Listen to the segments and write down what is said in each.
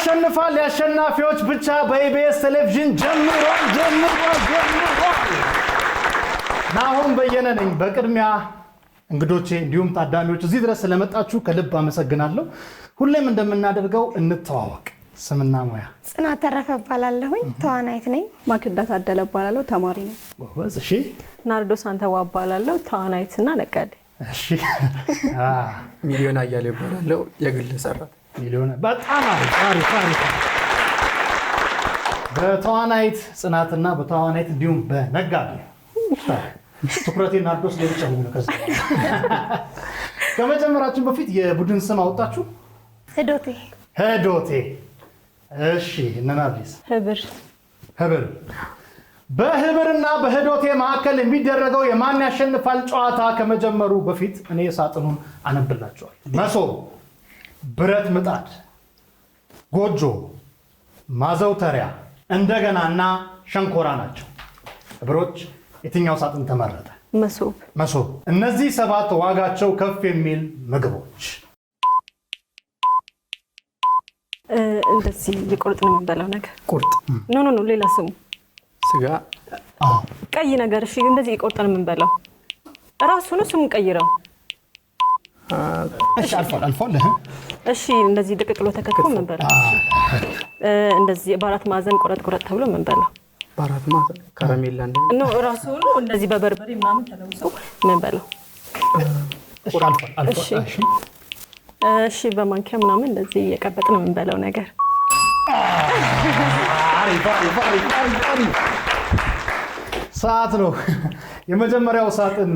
ያሸንፋል ያሸናፊዎች ብቻ በኢቢኤስ ቴሌቪዥን ጀምሯል። ናሆም በየነ ነኝ። በቅድሚያ እንግዶቼ እንዲሁም ታዳሚዎች እዚህ ድረስ ስለመጣችሁ ከልብ አመሰግናለሁ። ሁሌም እንደምናደርገው እንተዋወቅ። ስምና ሙያ? ጽናት ተረፈ እባላለሁ፣ ተዋናይት ነኝ። ማክዳ ታደለ እባላለሁ፣ ተማሪ ነኝ። ወዝ እሺ። ናርዶስ አንተዋ እባላለሁ፣ ተዋናይትና ነጋዴ። እሺ። ሚሊዮን አያሌው እባላለሁ፣ የግል ሰራተኛ። ሚሊዮን በጣም አሪፍ። በተዋናይት ጽናትና በተዋናይት እንዲሁም በነጋዴ ትኩረቴ ናርዶስ ላይ ብቻ ነው። ከመጀመራችን በፊት የቡድን ስም አወጣችሁ? ሄዶቴ። እሺ። እናናዲስ? ህብር። በህብርና በሄዶቴ መካከል የሚደረገው የማን ያሸንፋል ጨዋታ ከመጀመሩ በፊት እኔ ሳጥኑን አነብላችኋለሁ። መሶብ፣ ብረት ምጣድ፣ ጎጆ፣ ማዘውተሪያ፣ እንደገናና ሸንኮራ ናቸው። ህብሮች የትኛው ሳጥን ተመረጠ? መሶብ። እነዚህ 7 ዋጋቸው ከፍ የሚል ምግቦች እንደዚህ የቁርጥ ነው የምንበላው ነገር። ቁርጥ? ኖ ሌላ ስሙ ስጋ። ቀይ ነገር። እሺ እንደዚህ የቁርጥ ነው የምንበላው ራሱ ነው ስሙ ቀይረው። እሺ አልፏል። እሺ እንደዚህ ድቅቅሎ ተከትፎ የምንበላው እንደዚህ በአራት ማዕዘን ቆረጥ ተብሎ የምንበላው። በአራት ማዕዘን ከረሜላ ነው ራሱ ነው እንደዚህ በበርበሬ ምናምን ተለውሶ የምንበላው። አልፏል። እሺ በማንኪያ ምናምን እንደዚህ የቀበጥን የምንበላው ነገር። አሪፍ። ሰዓት ነው። የመጀመሪያው ሳጥን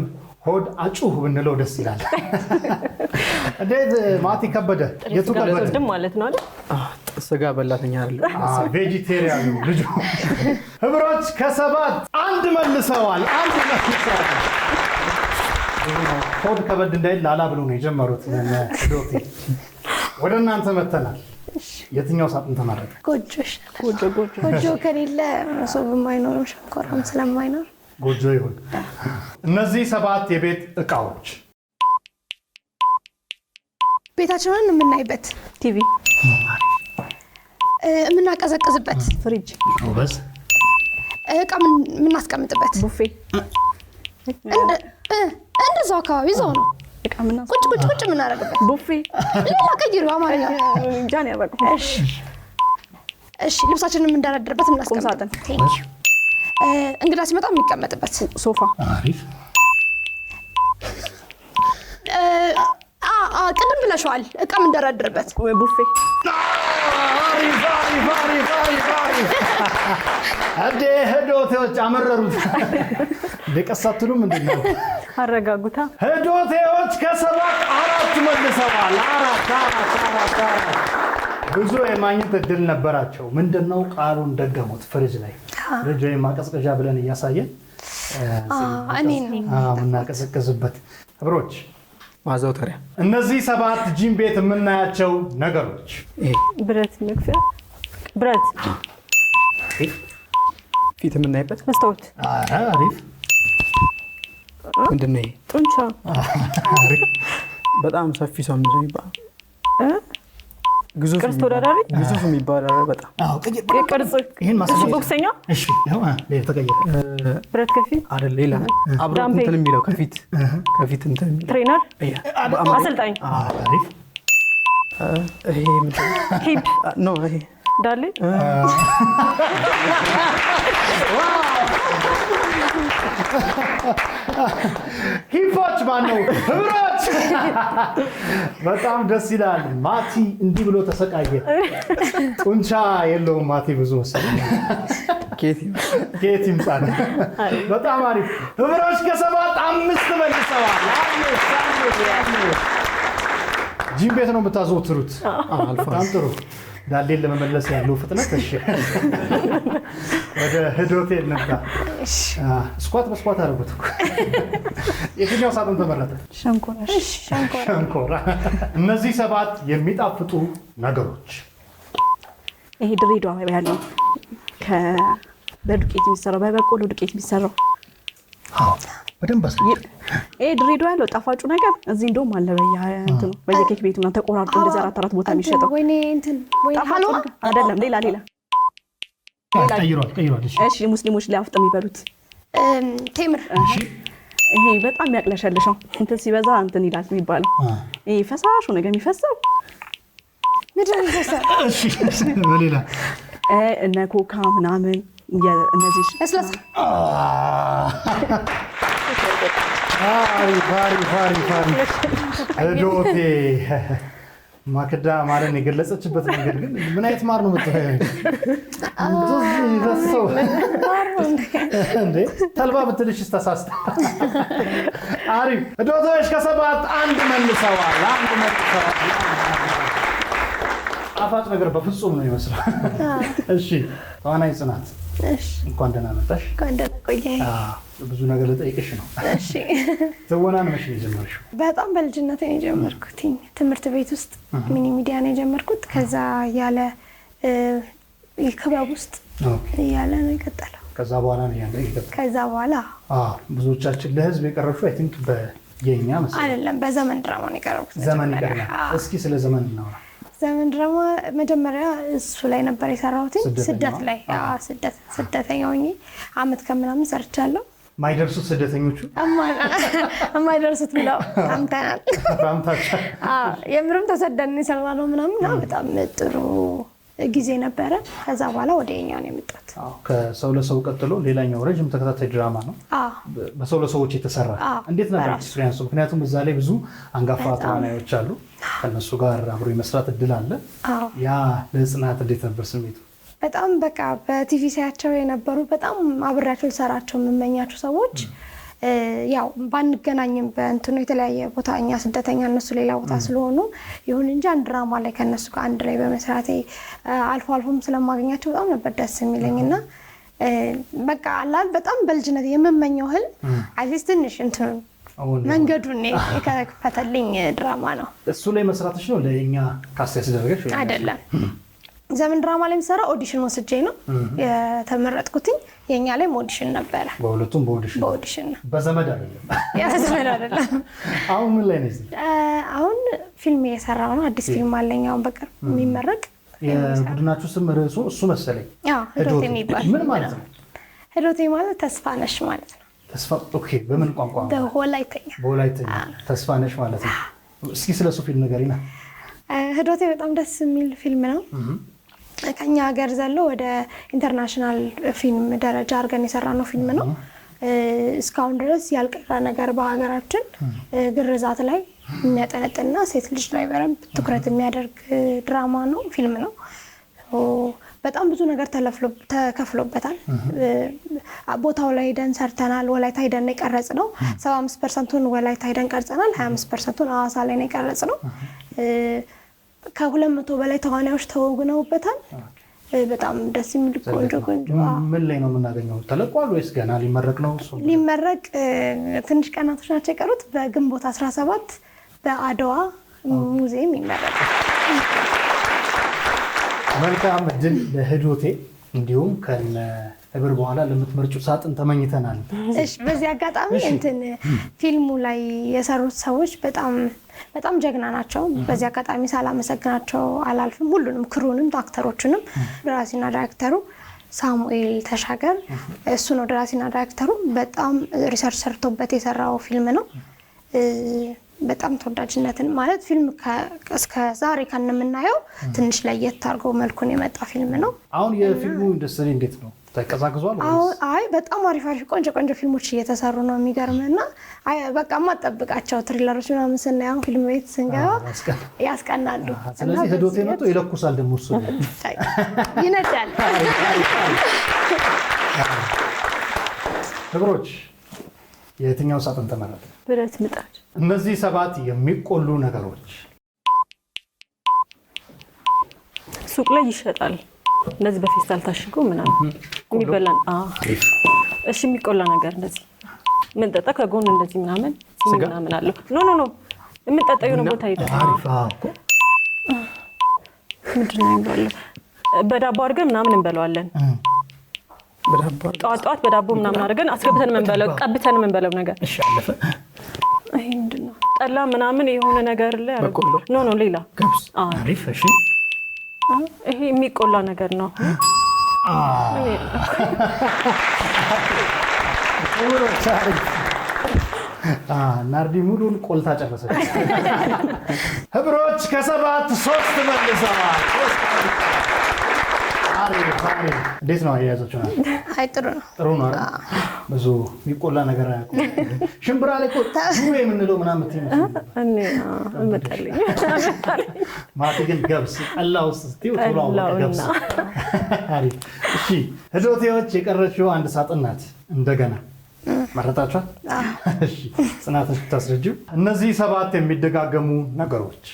ሆድ አጩህ ብንለው ደስ ይላል። እንዴት ማቲ ከበደ? የቱ ከበደ ማለት ነው አይደል? ስጋ በላተኛ አይደለም፣ ቬጂቴሪያን ነው ልጁ። ህብሮች ከ7 1 መልሰዋል። ሆድ ከበድ እንዳይል ላላ ብሎ ነው የጀመሩት። ዶቴ ወደ እናንተ መተናል። የትኛው ሳጥን ተመረጠ? ጎጆ ከሌለ መሶብም አይኖርም፣ ሸንኮራም ስለማይኖር ጎጆ ይሁን። እነዚህ 7 የቤት እቃዎች ቤታችንን የምናይበት፣ ቲቪ፣ የምናቀዘቅዝበት፣ ፍሪጅ፣ እቃ የምናስቀምጥበት፣ ቡፌ። እንደዛው አካባቢ እዛው ነው ቁጭ የምናደርግበት ቡፌ። ሌላ ቀይሩ አማርኛ ጃን ያበቁ። እሺ ልብሳችንን የምንደረድርበት የምናስቀምጥበት፣ እንግዳ ሲመጣ የሚቀመጥበት ሶፋ። አሪፍ። ቅድም ብለሽዋል፣ እቃ የምንደረድርበት ቡፌ። አሪፍ። አዴ ሄዶቴዎች አመረሩት። ለቀሳቱሉም እንደው አረጋጉታ። ሄዶቴዎች ከ7 4 መልሰዋል። አራት። ብዙ የማግኘት እድል ነበራቸው። ምንድነው ቃሉን ደገሙት። ፍሪጅ ላይ ፍሪጅ ወይ ማቀዝቀዣ ብለን እያሳየን ምናቀዘቅዝበት። ህብሮች ማዘውተሪያ። እነዚህ 7 ጂም ቤት የምናያቸው ነገሮች ብረት መክፈያ፣ ብረት ፊት የምናይበት መስታወት። አሪፍ። ምንድነው ይሄ? ጡንቻ። በጣም ሰፊ ሰው ምንድነው ይባላል? ግዙፍ የሚባል በጣም ቅርጽ። ይሄን ማስበው ቦክሰኛ። እሺ ነው ተቀየረ። ብረት ከፊት አይደል? ሌላ አብሮ እንትን የሚለው ከፊት እንትን የሚለው ትሬነር፣ አሰልጣኝ። አሪፍ። ይሄ ምንድነው? ሂፕ ነው ይሄ ዳሌ። ሂፖች ማነው? ህብሮች በጣም ደስ ይላል። ማቲ እንዲህ ብሎ ተሰቃየ። ጡንቻ የለውም ማቲ ብዙ መሰለኝ። ኬት ይምጣ። በጣም አሪፍ። ህብሮች ከ7 5 መልሰዋል። ጂም ቤት ነው የምታዘወትሩት? በጣም ጥሩ። ዳሌን ለመመለስ ያለው ፍጥነት። እሺ ወደ ህዶቴ እንምጣ። ስኳት በስኳት አደረጉት እኮ። የትኛው ሳጥን ተመረጠ? ሸንኮራ። እነዚህ 7 የሚጣፍጡ ነገሮች ይሄ ድሬዳዋ ያለው በዱቄት የሚሰራው በበቆሎ ዱቄት የሚሰራው በደንብ አሳጭ። ድሬዳዋ ያለው ጣፋጩ ነገር እዚህ እንደውም አለ በየእንትኑ በየኬክ ቤቱ እና ተቆራርጦ እንደዛ አራት ቦታ የሚሸጠው ወይኔ እንትን ወይ ጣፋጩ አይደለም፣ ሌላ ቀይሯል። እሺ ሙስሊሞች ሊያፍጥ የሚበሉት ቴምር። ይሄ በጣም ያቅለሸልሸው እንትን ሲበዛ እንትን ይላል የሚባለው ይሄ ፈሳሹ ነገር የሚፈሰው ምንድን ነው የሚፈሰው? እሺ በሌላ እነ ኮካ ምናምን እነዚህ ለስላሳ ዶቴ ማክዳ ማለን የገለጸችበት ነገር ግን ምን አይነት ማር ነው ተልባ ብትልሽ ተሳስተ። አሪፍ ዶቶች ከሰባት አንድ መልሰዋል። ጣፋጭ ነገር በፍጹም ነው ይመስላል። እሺ ተዋናይ ጽናት እንኳን ደህና መጣሽ። እንኳን ደህና ቆየህ። ብዙ ነገር ልጠይቅሽ ነው። እሺ ትወናን መቼ ነው የጀመርሽው? በጣም በልጅነቴ ነው የጀመርኩት። ትምህርት ቤት ውስጥ ሚኒ ሚዲያ ነው የጀመርኩት። ከዛ ያለ ክበብ ውስጥ ያለ ነው የቀጠለው። ከዛ በኋላ ነው የቀጠለው። ከዛ በኋላ ብዙዎቻችን ለህዝብ የቀረብሽው አይ ቲንክ በየኛ መሰለኝ አይደለም፣ በዘመን ድራማ ነው የቀረብኩት። ዘመን ይቀርናል። እስኪ ስለ ዘመን እናውራ። ዘመን ድራማ መጀመሪያ እሱ ላይ ነበር የሰራሁት። ስደት ላይ ስደተኛ ሆኜ አመት ከምናምን ሰርቻለሁ። ማይደርሱት ስደተኞቹ የማይደርሱት ብለው ታምተናል። የምርም ተሰደን የሰራነው ምናምን በጣም ጥሩ ጊዜ ነበረ። ከዛ በኋላ ወደ የኛ ነው የመጣሁት። ከሰው ለሰው ቀጥሎ ሌላኛው ረጅም ተከታታይ ድራማ ነው በሰው ለሰዎች የተሰራ። እንዴት ነበር ኤክስፒሪየንሱ? ምክንያቱም እዛ ላይ ብዙ አንጋፋ ተዋናዮች አሉ፣ ከነሱ ጋር አብሮ የመስራት እድል አለ። ያ ለጽናት እንዴት ነበር ስሜቱ? በጣም በቃ በቲቪ ሳያቸው የነበሩ በጣም አብሬያቸው ልሰራቸው የምመኛቸው ሰዎች ያው ባንገናኝም በእንትኑ የተለያየ ቦታ እኛ ስደተኛ እነሱ ሌላ ቦታ ስለሆኑ ይሁን እንጂ አንድ ድራማ ላይ ከነሱ ጋር አንድ ላይ በመስራቴ አልፎ አልፎም ስለማገኛቸው በጣም ነበር ደስ የሚለኝና በቃ አላል በጣም በልጅነት የምመኘው ህልም አይስ ትንሽ እንትን መንገዱን የከፈተልኝ ድራማ ነው። እሱ ላይ መስራትሽ ነው ለኛ ካስት ያስደረገሽ ወይ? አይደለም፣ ዘመን ድራማ ላይ የምሰራ ኦዲሽን ወስጄ ነው የተመረጥኩትኝ። የኛ ላይ ኦዲሽን ነበረ። በሁለቱም በኦዲሽን ነው። በዘመድ አይደለም። ዘመድ አይደለም። አሁን ምን ላይ ነሽ? አሁን ፊልም እየሰራሁ ነው። አዲስ ፊልም አለኝ አሁን በቅርብ የሚመረቅ። የቡድናችሁ ስም ርዕሱ እሱ መሰለኝ። ህዶቴ የሚባል ምን ማለት ነው? ህዶቴ ማለት ተስፋ ነሽ ማለት ነው። ተስፋ ኦኬ። በምን ቋንቋ? በወላይተኛ ተስፋ ነሽ ማለት ነው። እስኪ ስለሱ ፊልም ንገሪና። ህዶቴ በጣም ደስ የሚል ፊልም ነው። ከኛ ሀገር ዘሎ ወደ ኢንተርናሽናል ፊልም ደረጃ አድርገን የሰራነው ፊልም ነው። እስካሁን ድረስ ያልቀረ ነገር በሀገራችን ግርዛት ላይ የሚያጠነጥንና ሴት ልጅ ላይ በደንብ ትኩረት የሚያደርግ ድራማ ነው፣ ፊልም ነው። በጣም ብዙ ነገር ተከፍሎበታል። ቦታው ላይ ሄደን ሰርተናል። ወላይታ ሄደን የቀረጽ ነው። 75% ወላይታ ሄደን ቀርጸናል። 25% ሐዋሳ ላይ ነው የቀረጽ ነው። ከ200 በላይ ተዋናዮች ተወግነውበታል። በጣም ደስ የሚል ቆንጆ ምን ላይ ነው የምናገኘው? ተለቋል ወይስ ገና ሊመረቅ ነው? ሊመረቅ ትንሽ ቀናቶች ናቸው የቀሩት። በግንቦት 17 በአድዋ ሙዚየም ይመረቃል። መልካም እድል ለህዶቴ፣ እንዲሁም ከነ ህብር በኋላ ለምትመርጩ ሳጥን ተመኝተናል። እሺ፣ በዚህ አጋጣሚ እንትን ፊልሙ ላይ የሰሩት ሰዎች በጣም ጀግና ናቸው። በዚህ አጋጣሚ ሳላመሰግናቸው አላልፍም። ሁሉንም ክሩንም አክተሮቹንም። ደራሲና ዳይሬክተሩ ሳሙኤል ተሻገር እሱ ነው ደራሲና ዳይሬክተሩ። በጣም ሪሰርች ሰርቶበት የሰራው ፊልም ነው። በጣም ተወዳጅነትን ማለት ፊልም እስከ ዛሬ ከነምናየው ትንሽ ለየት አድርጎ መልኩን የመጣ ፊልም ነው። አሁን የፊልሙ ኢንዱስትሪ እንዴት ነው? ተቀዛቅዟል? አይ በጣም አሪፍ ቆንጆ ፊልሞች እየተሰሩ ነው። የሚገርምና አይ በቃ ማጠብቃቸው ትሪለሮች ምናምን ስናየው ፊልም ቤት ስንገባ ያስቀናሉ። ስለዚህ ህዶቴ መጥቶ ይለኩሳል ደግሞ እሱ ይነዳል። ህብሮች የትኛው ሳጥን ተመረጠ? ብረት ምጣድ። እነዚህ 7 የሚቆሉ ነገሮች ሱቅ ላይ ይሸጣል። እነዚህ በፌስታል ታሽጎ ምናምን የሚበላን እሺ፣ የሚቆላ ነገር እንደዚህ ምን ጠጣ ከጎን እንደዚህ ምናምን አለው። ኖ የምንጠጣው የሆነ ቦታ ይደርሳል። ምንድን ነው የሚባለው? በዳቦ አድርገን ምናምን እንበለዋለን። ጠዋት በዳቦ ምናምን አድርገን አስገብተን የምንበለው ቀብተን የምንበለው ነገር። እሺ አለፈ። ይሄ ምንድን ነው? ጠላ ምናምን የሆነ ነገር ላይ በቆሎ። ኖ ሌላ ገብስ። አሪፍ። እሺ ይሄ የሚቆላ ነገር ነው። ናርዲ ሙሉን ቆልታ ጨረሰች። ህብሮች ከ7 3 መልሰዋል። እንዴት ነው አያያዛችሁ? አይ ጥሩ ነው። ጥሩ ነው አይደል? ብዙ የሚቆላ ነገር አያውቁም። ሽምብራ ላይ እኮ ዱሮ የምንለው ምናምን እመጣልኝ ማቲ ግን ገብስ ጠላ ውስጥ ስትይው ቶሎ አወቀ ገብስ። አሪፍ። እሺ ህዶቴዎች የቀረችው አንድ ሳጥን ናት። እንደገና መረጣችኋል? እሺ ጽናትሽ ብታስረጂው። እነዚህ 7 የሚደጋገሙ ነገሮች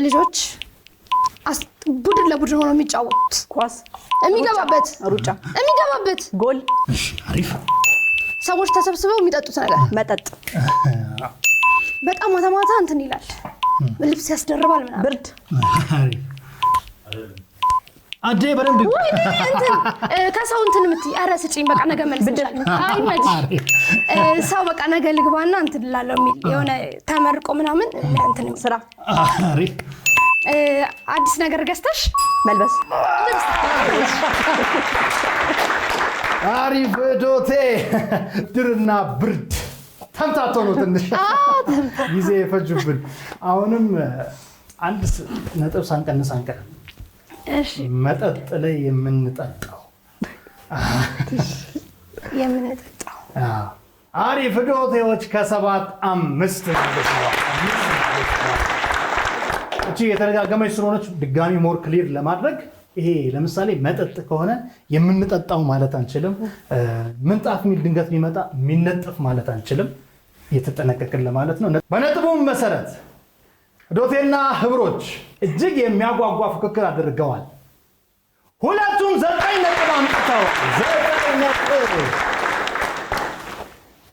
ልጆች ቡድን ለቡድን ሆነው የሚጫወቱት ኳስ፣ የሚገባበት ሩጫ፣ የሚገባበት ጎል። እሺ አሪፍ። ሰዎች ተሰብስበው የሚጠጡት ነገር መጠጥ፣ በጣም ማታ ማታ እንትን ይላል፣ ልብስ ያስደርባል ምናምን። ብርድ። አሪፍ አዴ በደንብ እንትን ከሰው እንትን የምትይ ኧረ ስጪኝ በቃ ነገ መልስልሻለሁ። አይ መች ሰው በቃ ነገ ልግባና እንትን እላለሁ የሚል የሆነ ተመርቆ ምናምን እንትን ስራ። አሪፍ። አዲስ ነገር ገዝተሽ መልበስ። አሪፍ ዶቴ። ድርና ብርድ ተምታቶ ነው ትንሽ ጊዜ የፈጁብን። አሁንም አንድ ነጥብ ሳንቀንስ አንቀርም። እሺ መጠጥ ላይ የምንጠጣው አሪፍ ዶቴዎች ከ7 5 መልሰዋል። እቺ የተደጋገመች ስለሆነች ድጋሚ ሞር ክሊር ለማድረግ ይሄ ለምሳሌ መጠጥ ከሆነ የምንጠጣው ማለት አንችልም። ምንጣፍ ሚል ድንገት ቢመጣ የሚነጠፍ ማለት አንችልም። እየተጠነቀቅን ለማለት ነው። በነጥቡም መሰረት ዶቴና ህብሮች እጅግ የሚያጓጓ ፍክክር አድርገዋል። ሁለቱም 9 ነጥብ አምጥተዋል። 9 ነጥብ።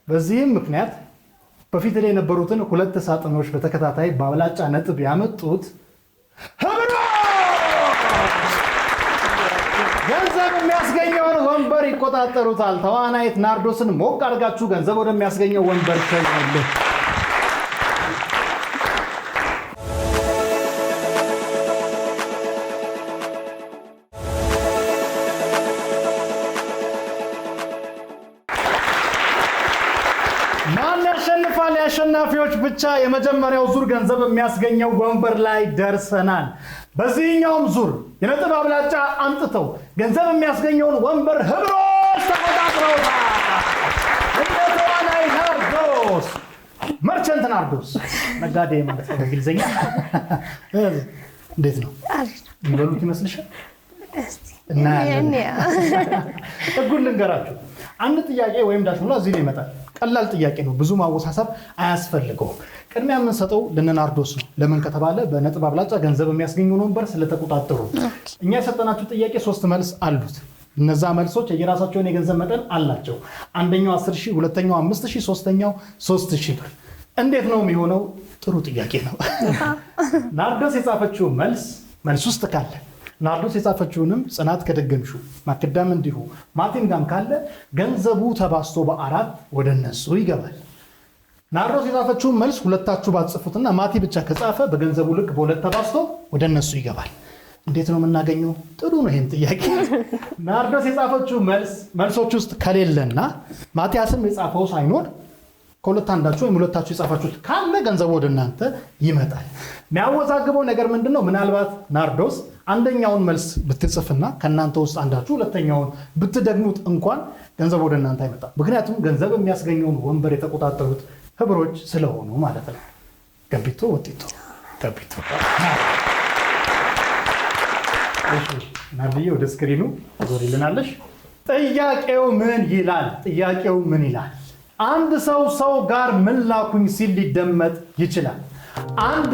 በዚህም ምክንያት በፊት ላይ የነበሩትን 2 ሳጥኖች በተከታታይ በአብላጫ ነጥብ ያመጡት ህብሮች ገንዘብ የሚያስገኘውን ወንበር ይቆጣጠሩታል። ተዋናይት ናርዶስን ሞቅ አድርጋችሁ ገንዘብ ወደሚያስገኘው ወንበር ሸኙልኝ። ማን ያሸንፋል? የአሸናፊዎች ብቻ የመጀመሪያው ዙር ገንዘብ የሚያስገኘው ወንበር ላይ ደርሰናል። በዚህኛውም ዙር የነጥብ አብላጫ አምጥተው ገንዘብ የሚያስገኘውን ወንበር ህብሮች ተቆጣጥረውታል። እንደ ተዋናይ ናርዶስ፣ መርቸንት ናርዶስ፣ ነጋዴ ማለት ነው በእንግሊዝኛ። እንዴት ነው የሚበሉት ይመስልሻል? እናያለን። ህጉን ልንገራችሁ። አንድ ጥያቄ ወይም ዳሽ ሙላ እዚህ ላይ ይመጣል። ቀላል ጥያቄ ነው፣ ብዙ ማወሳሰብ አያስፈልገውም። ቅድሚያ የምንሰጠው ለናርዶስ ነው። ለምን ከተባለ በነጥብ አብላጫ ገንዘብ የሚያስገኘውን ወንበር ስለተቆጣጠሩ። እኛ የሰጠናችሁ ጥያቄ 3 መልስ አሉት። እነዛ መልሶች የራሳቸውን የገንዘብ መጠን አላቸው። አንደኛው 10,000፣ ሁለተኛው 5,000፣ ሶስተኛው 3,000 ብር። እንዴት ነው የሚሆነው? ጥሩ ጥያቄ ነው። ናርዶስ የጻፈችው መልስ ውስጥ ካለ ናርዶስ የጻፈችውንም ጽናት ከደገምሹ ማክዳም እንዲሁ ማቲም ጋም ካለ ገንዘቡ ተባስቶ በ4 ወደ እነሱ ይገባል። ናርዶስ የጻፈችውን መልስ ሁለታችሁ ባትጽፉትና ማቲ ብቻ ከጻፈ በገንዘቡ ልክ በ2 ተባስቶ ወደ እነሱ ይገባል። እንዴት ነው የምናገኘው? ጥሩ ነው። ይሄን ጥያቄ ናርዶስ የጻፈችው መልሶች ውስጥ ከሌለና ማቲያስም የጻፈው ሳይኖር ከሁለት አንዳችሁ ወይም ሁለታችሁ የጻፋችሁት ካለ ገንዘቡ ወደ እናንተ ይመጣል። የሚያወዛግበው ነገር ምንድነው? ምናልባት ናርዶስ አንደኛውን መልስ ብትጽፍና ከናንተ ውስጥ አንዳችሁ ሁለተኛውን ብትደግሙት እንኳን ገንዘቡ ወደ እናንተ አይመጣም። ምክንያቱም ገንዘብ የሚያስገኘውን ወንበር የተቆጣጠሩት ህብሮች ስለሆኑ ማለት ነው። ገቢቶ ወጢቶ ገቢቶ። እሺ ናርዲዬ ወደ ስክሪኑ ዞሪልናለሽ። ጥያቄው ምን ይላል? አንድ ሰው ጋር ምን ላኩኝ ሲል ሊደመጥ ይችላል። አንድ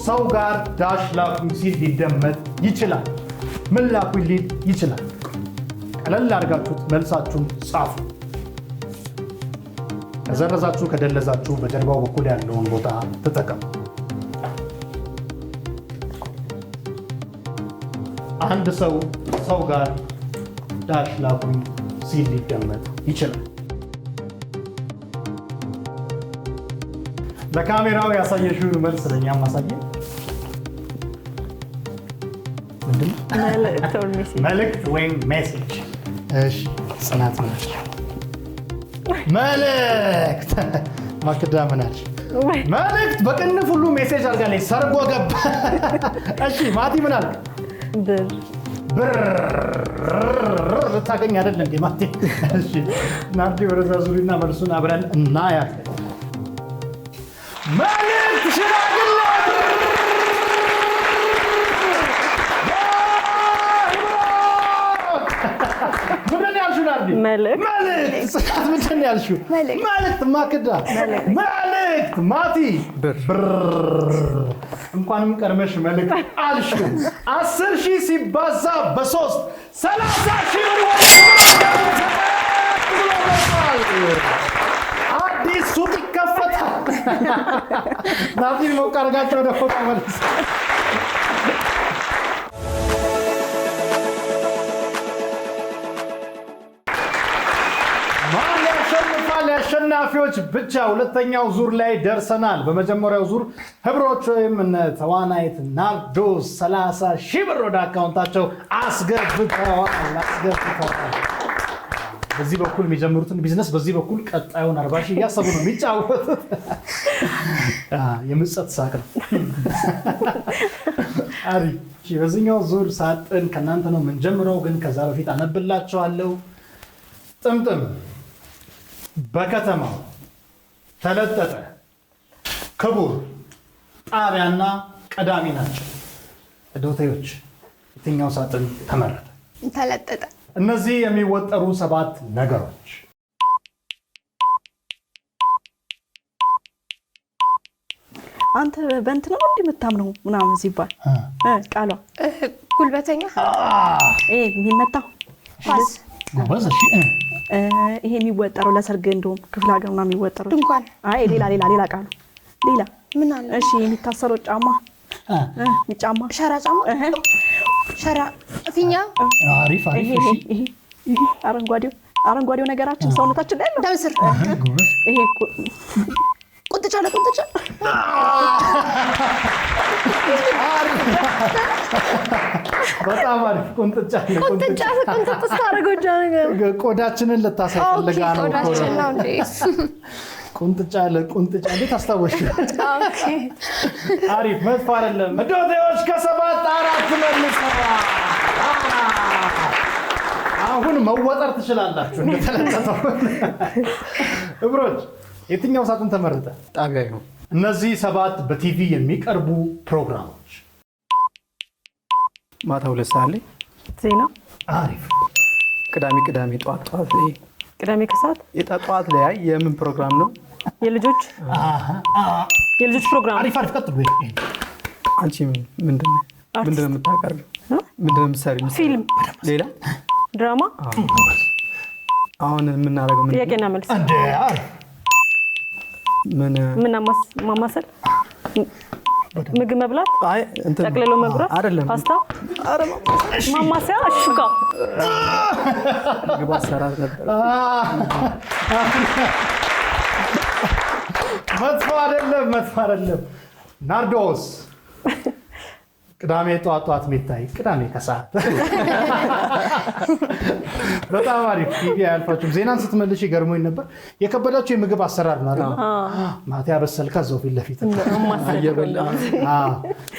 ሰው ጋር ዳሽ ላኩኝ ሲል ሊደመጥ ይችላል። ምን ላኩኝ ሊል ይችላል። ቀለል አድርጋችሁት መልሳችሁን ጻፉ። ከዘረዛችሁ ከደለዛችሁ በጀርባው በኩል ያለውን ቦታ ተጠቀሙ። አንድ ሰው ጋር ዳሽ ላኩኝ ሲል ሊደመጥ ይችላል። ለካሜራው ያሳየሽውን መልስ ለእኛም ማሳየ። ምንድን ነው? መልእክት ወይም ሜሴጅ። እሺ ጽናት ምን አልሽ? መልእክት። ማክዳ ምን አልሽ? መልእክት በቅንፍ ሁሉ ሜሴጅ አድርጋለች። ሰርጎ ገባ። እሺ ማቲ ምን አልክ? ብር ልታገኝ አይደለ እንዴ ማቲ? እሺ ናርዲ ወደዛ ዙሪና መልሱን አብረን እናያለን። መልእክት ሽማግሌ ምንድን ያልሽው ናርዲ? መልእክት። ጽናት ምንድን ያልሽው? መልእክት። ማክዳ መልእክት። ማቲ ብር። እንኳንም ቀድመሽ መልእክት አልሽው። 10,000 ሲባዛ በ3 30,000 አዲስ ሱቅ ይከፈታል። ናቲ ሞቅ አድርጋቸው ወደ ፎቶ መልስ። ማን ያሸንፋል? የአሸናፊዎች ብቻ ሁለተኛው ዙር ላይ ደርሰናል። በመጀመሪያው ዙር ህብሮች ወይም ተዋናይት ናርዶስ 30,000 ብር ወደ አካውንታቸው አስገብተዋል። በዚህ በኩል የሚጀምሩትን ቢዝነስ በዚህ በኩል ቀጣዩን 40,000 እያሰቡ ነው የሚጫወቱት። የምጸት ሳቅ ነው። አሪፍ። በዚህኛው ዙር ሳጥን ከእናንተ ነው የምንጀምረው፣ ግን ከዛ በፊት አነብላችኋለሁ። ጥምጥም በከተማው ተለጠጠ፣ ክቡር፣ ጣቢያና ቀዳሚ ናቸው። ዶቴዎች የትኛው ሳጥን ተመረጠ? ተለጠጠ። እነዚህ የሚወጠሩ 7 ነገሮች አንተ በእንት ነው እንዲህ የምታምነው ምናምን ሲባል ቃሏ ጉልበተኛ፣ የሚመታው ኳስ፣ ጎበዝ። እሺ ይሄ የሚወጠረው ለሰርግ እንደውም ክፍለ ሀገር ምናምን የሚወጠረው ድንኳን። አይ ሌላ ቃሉ ሌላ ምን አለ? እሺ የሚታሰረው ጫማ ሸራ ጫማ፣ ሸራ ፊኛ። አሪፍ። ይሄ አረንጓዴው ነገራችን ሰውነታችን ላይ ያለው ደም ስር። ይሄ ቁንጥጫ። በጣም አሪፍ። ቁንጥጫ ስታደርገው ነገር ቆዳችንን ልታሳይ ፈልጋ ነው። ቁንጥጫ ለቁንጥጫ እንዴት አስታወሽ? አሪፍ። መጥፎ አይደለም። ዶቴዎች ከ7 4 መልሰዋል። አሁን መወጠር ትችላላችሁ እንደተለጠጠው። እብሮች የትኛው ሳጥን ተመረጠ? ጣቢያ ነው። እነዚህ 7 በቲቪ የሚቀርቡ ፕሮግራሞች ማታ 2 ሰዓት ላይ ዜና። አሪፍ። ቅዳሜ ጠዋት ላይ ቅዳሜ ከሰዓት ጠዋት ላይ የምን ፕሮግራም ነው? የልጆች ፕሮግራም። አሪፍ። ቀጥሉ። አንቺ ምንድን ነው የምታቀርቢው? ምንድን ነው የምትሰሪው? ፊልም፣ ሌላ ድራማ። አሁን የምናደርገው ጥያቄና መልስ። ምን ማማሰል፣ ምግብ መብላት፣ ጠቅልሎ መጉራት፣ አይደለም ፓስታ፣ ማማሰያ፣ ሹካ። ምግብ አሰራር ነበር። መጥፎ አይደለም። ናርዶስ ቅዳሜ ጠዋት የሚታይ ቅዳሜ ከሰዓት። በጣም አሪፍ። ቲቪ አያልፋችሁም። ዜናን ስትመልሽ ይገርሞኝ ነበር። የከበዳችሁ የምግብ አሰራር ነው አይደል? ማታ ያበሰልካ እዛው ፊት ለፊት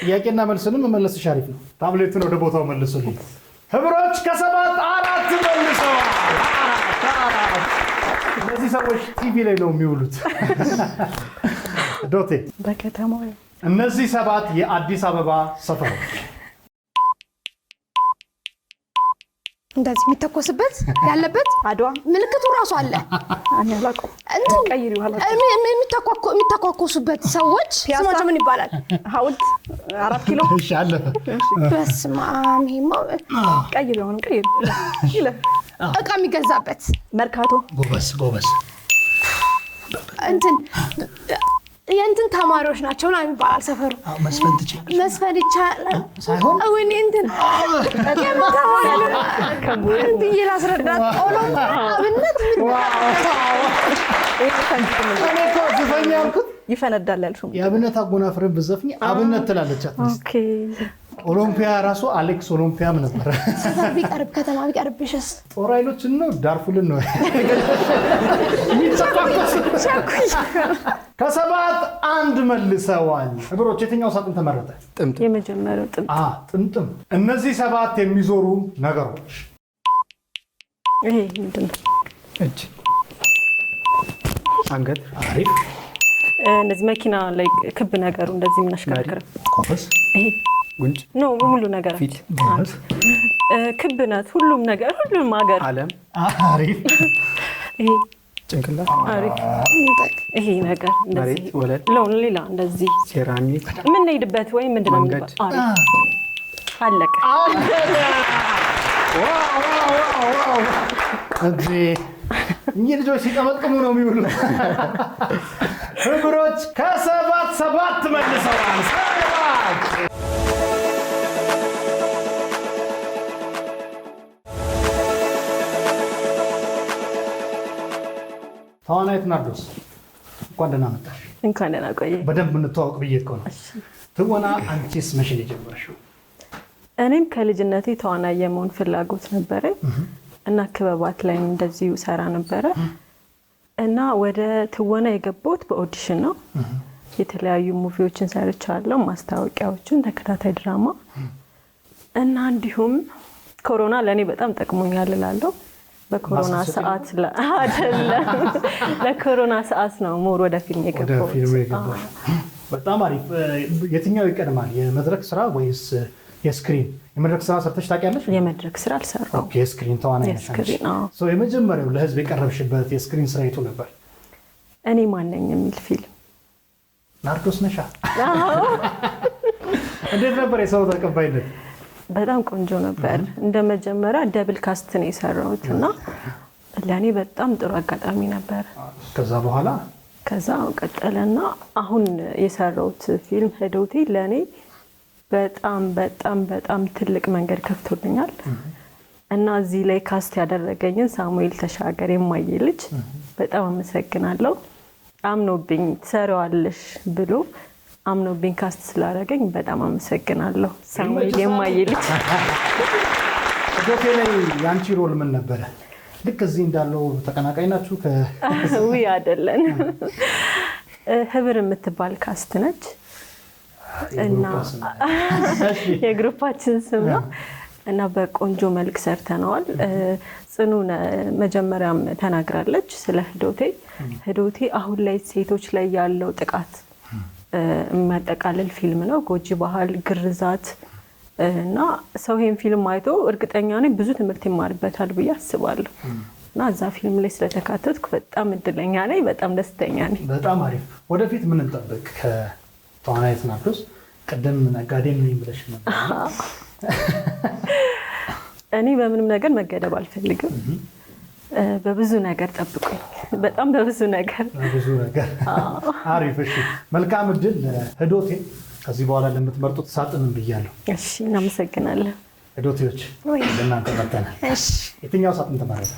ጥያቄና መልስንም መመለስሽ አሪፍ ነው። ታብሌቱን ወደ ቦታው መልሱልኝ። ህብሮች ከ7 4 መልሰዋል። እነዚህ ሰዎች ቲቪ ላይ ነው የሚውሉት። ዶቴ በከተማው እነዚህ 7 የአዲስ አበባ ሰፈሮች እንደዚህ የሚተኮስበት ያለበት አድዋ ምልክቱ ራሱ አለ። የሚተኳኮሱበት ሰዎች ስማቸው ምን ይባላል? ሐውልት 4 ኪሎ። እሺ አለፈ። በስመ አብ። ይሄማ ቀይር ይለ እቃ የሚገዛበት ጎበዝ። የእንትን ተማሪዎች ናቸው ምናምን ይባላል ሰፈሩ። መስፈን ትችላለሽ? መስፈን ይቻላል ሳይሆን እኔ እንትን ብዬ ላስረዳት። ኦሎምፒያ አብነት እኔ እኮ ዝፈኛ ያልኩት ይፈነዳል ያልሽው የአብነት አጎናፍርን ብዘፍኝ አብነት ትላለች አትሊስት። ኦኬ ኦሎምፒያ ራሱ አሌክስ ኦሎምፒያም ነበረ። ሰፈር ቢቀርብ ከተማ ቢቀርብሽስ? ጦር ኃይሎችን ነው ዳርፉልን ነው ከሰባት አንድ መልሰዋል። ህብሮች የትኛው ሳጥን ተመረጠ? ጥምጥም። የመጀመሪያው ጥምጥም። እነዚህ ሰባት የሚዞሩ ነገሮች ይሄ ምንድን ነው? እጅ፣ አንገት። አሪፍ። እነዚህ መኪና ላይ ክብ ነገሩ እንደዚህ የምናሽከረክረው ኮፈስ። ይሄ ጉንጭ ነው ሙሉ ነገር ፊት፣ ክብ ናት። ሁሉም ነገር ሁሉም ሀገር ዓለም። አሪፍ። ይሄ ጭንቅላት፣ አሪፍ። ይሄ ነገር እንደዚህ መሬት፣ ወለል፣ ሌላ እንደዚህ ሴራሚክ፣ የምንሄድበት ወይም ምንድነው መንገድ። የሚባለው? አሪፍ አለቀ። እኚህ ልጆች ሲጠመጥሙ ነው የሚውሉት። ህብሮች ሰባት መልሰዋል። ተዋናይት ናርዶስ እንኳን ደህና መጣሽ። እንኳን ደህና ቆየ። በደንብ እንተዋወቅ ብዬ እኮ ነው። ትወና አንቺስ መቼ ነው የጀመርሽው? እኔም ከልጅነቴ ተዋናይ የመሆን ፍላጎት ነበረ እና ክበባት ላይ እንደዚሁ ሰራ ነበረ እና ወደ ትወና የገባሁት በኦዲሽን ነው። የተለያዩ ሙቪዎችን ሰርቻለሁ፣ ማስታወቂያዎችን፣ ተከታታይ ድራማ እና እንዲሁም ኮሮና ለእኔ በጣም ጠቅሞኛል እላለሁ። በኮሮና ሰዓት አይደለም፣ ለኮሮና ሰዓት ነው ሞር ወደ ፊልም የገባሁት። በጣም አሪፍ። የትኛው ይቀድማል የመድረክ ስራ ወይስ የስክሪን? የመድረክ ስራ ሰርተሽ ታውቂያለሽ? የመድረክ ስራ አልሰራሁም። የስክሪን ተዋናይ ነሽ። የመጀመሪያው ለህዝብ የቀረብሽበት የስክሪን ስራ የቱ ነበር? እኔ ማን ነኝ የሚል ፊልም። ናርዶስ ነሻ? እንዴት ነበር የሰው ተቀባይነት? በጣም ቆንጆ ነበር። እንደ መጀመሪያ ደብል ካስት ነው የሰራሁት እና ለእኔ በጣም ጥሩ አጋጣሚ ነበር። ከዛ ቀጠለና አሁን የሰራሁት ፊልም ህዶቴ ለእኔ በጣም በጣም በጣም ትልቅ መንገድ ከፍቶልኛል እና እዚህ ላይ ካስት ያደረገኝን ሳሙኤል ተሻገር የማየ ልጅ በጣም አመሰግናለሁ። አምኖብኝ ትሰሪዋለሽ ብሎ አምኖብኝ ካስት ስላደረገኝ በጣም አመሰግናለሁ ሳሙኤል የማየ ልጅ። ህዶቴ ላይ የአንቺ ሮል ምን ነበረ? ልክ እዚህ እንዳለው ተቀናቃኝ ናችሁ? ውይ አይደለን፣ ህብር የምትባል ካስት ነች እና የግሩፓችን ስም ነው እና በቆንጆ መልክ ሰርተነዋል። ጽኑ መጀመሪያም ተናግራለች ስለ ህዶቴ አሁን ላይ ሴቶች ላይ ያለው ጥቃት የሚያጠቃልል ፊልም ነው። ጎጂ ባህል፣ ግርዛት እና ሰው ይሄን ፊልም አይቶ እርግጠኛ ነኝ ብዙ ትምህርት ይማርበታል ብዬ አስባለሁ እና እዛ ፊልም ላይ ስለተካተትኩ በጣም እድለኛ ነኝ። በጣም ደስተኛ ነኝ። በጣም አሪፍ። ወደፊት ምን እንጠብቅ ከተዋናይት ናርዶስ? ቅድም ነጋዴም ነኝ ብለሽ ነበር። እኔ በምንም ነገር መገደብ አልፈልግም። በብዙ ነገር ጠብቁኝ። በጣም በብዙ ነገር። አሪፍ። እሺ፣ መልካም እድል ህዶቴ። ከዚህ በኋላ ለምትመርጡት ሳጥንን ብያለሁ። እሺ፣ እናመሰግናለን። ህዶቴዎች ለእናንተ መጥተናል። የትኛው ሳጥን ተመረጠ?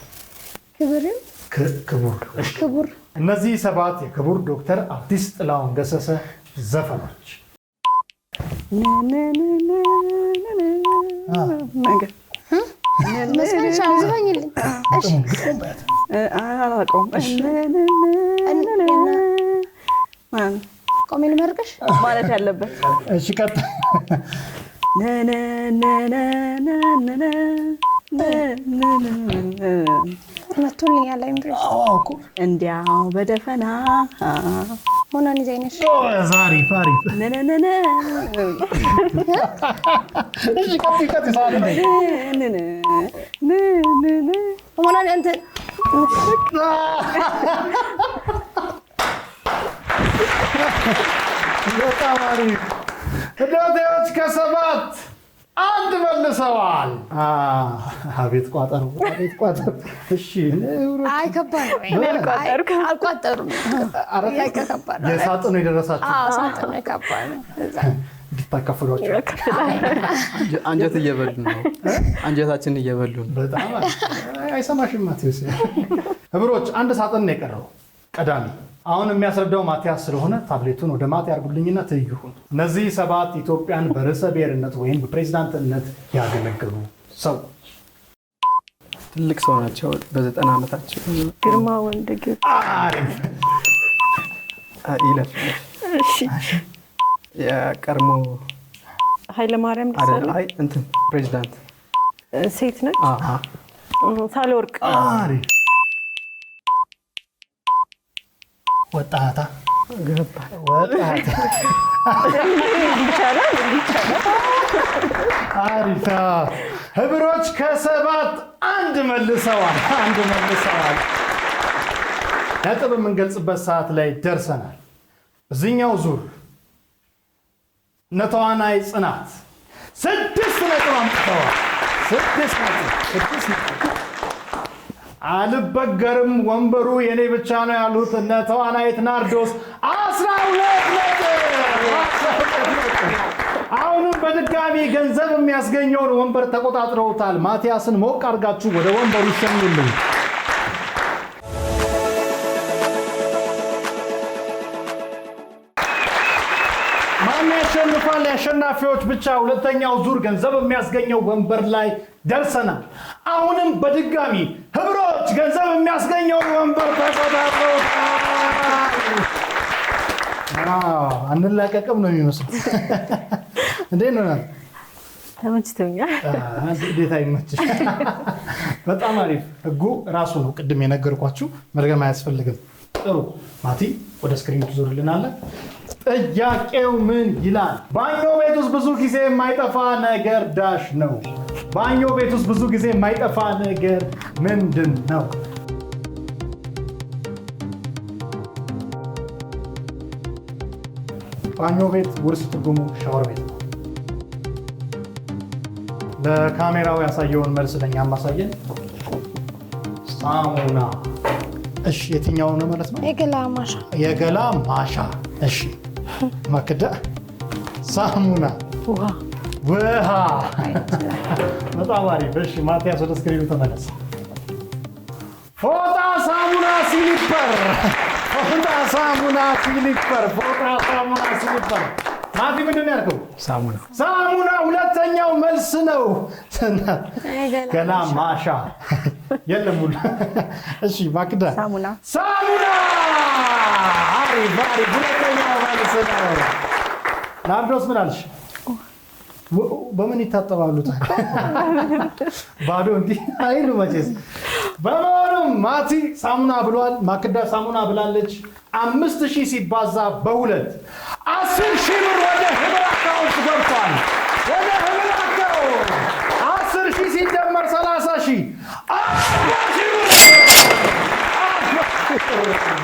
ክቡር። እነዚህ ሰባት የክቡር ዶክተር አርቲስት ጥላሁን ገሰሰ ዘፈኖች መስፈንሻ ዝፈኝልኝ። ቆሜ ልመርቅሽ ማለት ያለበት። እሺ፣ ቀጥ መቶልኛል። እንዲያው በደፈና ሆናን ይዘይነሽ አሪፍ። እሺ፣ ቀጥ ሆናን እንትን በጣም አሪፍ። ህዶቴዎች ከሰባት አንድ መልሰዋል። አቤት ቋጠሩ፣ አቤት ቋጠሩ። እሺ አይ ከባድ ነው። አልቋጠሩም። የሳጥኑ የደረሳችሁ ሳጥኑ ከባድ ነው። እንድታካፍሏቸው አንጀት እየበሉ ነው። አንጀታችን እየበሉ ነው። በጣም አይሰማሽም ማቴዎስ። ህብሮች አንድ ሳጥን ነው የቀረው ቀዳሚ። አሁን የሚያስረዳው ማቲያስ ስለሆነ ታብሌቱን ወደ ማቲ ያርጉልኝና ትይሁን። እነዚህ 7 ኢትዮጵያን በርዕሰ ብሔርነት ወይም በፕሬዝዳንትነት ያገለገሉ ሰው ትልቅ ሰው ናቸው። በ90 ዓመታቸው ግርማ ወልደ ጊዮርጊስ ይለፍ። እሺ የቀድሞ ኃይለማርያም ደሳለኝ አይ እንትን ፕሬዝዳንት ሴት ነች። ሳህለወርቅ አሪፍ ወጣታ ወጣታ አሪፍ ህብሮች ከ7 አንድ መልሰዋል። ነጥብ የምንገልጽበት ሰዓት ላይ ደርሰናል። እዚህኛው ዙር እነ ተዋናይ ጽናት 6 ነጥብ አምጥተዋል። 6 ነጥብ አልበገርም ወንበሩ የኔ ብቻ ነው ያሉት እነ ተዋናይት ናርዶስ 12 ነጥብ። አሁንም በድጋሚ ገንዘብ የሚያስገኘውን ወንበር ተቆጣጥረውታል። ማቲያስን ሞቅ አድርጋችሁ ወደ ወንበሩ ሸኙልኝ። ማን ያሸንፋል? የአሸናፊዎች ብቻ ሁለተኛው ዙር ገንዘብ የሚያስገኘው ወንበር ላይ ደርሰናል። አሁንም በድጋሚ ህብሮች ገንዘብ የሚያስገኘውን ወንበር ተቆጣጥረውታል። አንላቀቅም ነው የሚመስለው። እንዴት ነው? ተመችቶኛል። እንዴት አይመችሽ? በጣም አሪፍ። ህጉ ራሱ ነው ቅድም የነገርኳችሁ፣ መድገም አያስፈልግም። ጥሩ ማቲ፣ ወደ ስክሪን ትዞርልናለህ። ጥያቄው ምን ይላል? ባኞ ቤት ውስጥ ብዙ ጊዜ የማይጠፋ ነገር ዳሽ ነው። ባኞ ቤት ውስጥ ብዙ ጊዜ የማይጠፋ ነገር ምንድን ነው? ባኞ ቤት ውርስ ትርጉሙ ሻወር ቤት ነው። ለካሜራው ያሳየውን መልስ ለእኛም ማሳየን። ሳሙና። እሺ የትኛው ነው ማለት ነው? የገላ ማሻ። የገላ ማሻ። እሺ ማክዳ። ሳሙና። ውሃ። በጣም አሪፍ። እሺ ማቲያስ ወደ ስክሪኑ ተመለስ። ፎጣ፣ ሳሙና፣ ሲሊፐር። ፎጣ፣ ሳሙና፣ ሲሊፐር። ፎጣ፣ ሳሙና፣ ሲሊፐር። ማቲ ምንድን ነው ያልከው? ሳሙና። ሳሙና ሁለተኛው መልስ ነው። ገላ ማሻ የለም። እሺ ማክዳ። ሳሙና። ሳሙና። አሪፍ አሪፍ። ሁለተኛው መልስ ነው። ናርዶስ ምን አልሽ? በምን ይታጠባሉ? ባዶ እንዲህ አይሉ መቼስ። በመሆኑም ማቲ ሳሙና ብሏል፣ ማክዳ ሳሙና ብላለች። 5000 ሲባዛ በ2 10,000 ብር ወደ ህብር አካውንት ገብቷል። ወደ ህብር አካውንት 10,000 ሲደመር 30,000 40,000 ብር።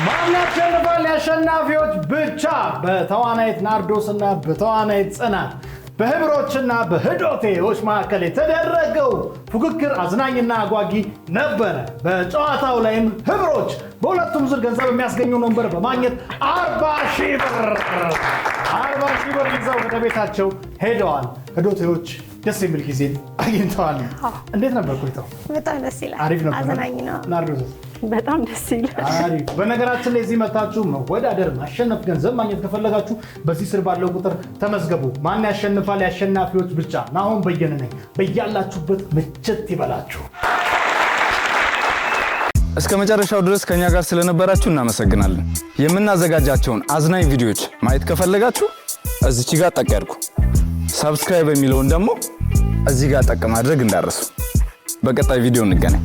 ማን ያሸንፋል? የአሸናፊዎች ብቻ በተዋናይት ናርዶስ እና በተዋናይት ጽናት በህብሮችና በህዶቴዎች መካከል የተደረገው ፉክክር አዝናኝና አጓጊ ነበረ። በጨዋታው ላይም ህብሮች በሁለቱም ዙር ገንዘብ የሚያስገኘውን ወንበር በማግኘት 40,000 ብር ይዘው ወደ ቤታቸው ሄደዋል። ህዶቴዎች ደስ የሚል ጊዜ አግኝተዋል። እንዴት ነበር ቆይታው? በጣም ደስ ይላል። አሪፍ ነበር። አዝናኝ ነው። ናርዶስ በጣም ደስ ይላል። አሪፍ። በነገራችን ላይ እዚህ መታችሁ መወዳደር፣ ማሸነፍ፣ ገንዘብ ማግኘት ከፈለጋችሁ በዚህ ስር ባለው ቁጥር ተመዝገቡ። ማን ያሸንፋል? የአሸናፊዎች ብቻ። ናሆም በየነ ነኝ። በያላችሁበት ምችት ይበላችሁ። እስከ መጨረሻው ድረስ ከኛ ጋር ስለነበራችሁ እናመሰግናለን። የምናዘጋጃቸውን አዝናኝ ቪዲዮዎች ማየት ከፈለጋችሁ እዚች ጋር ጠቅ ያድርጉ። ሰብስክራይብ የሚለውን ደግሞ እዚህ ጋር ጠቅ ማድረግ እንዳረሱ። በቀጣይ ቪዲዮ እንገናኝ።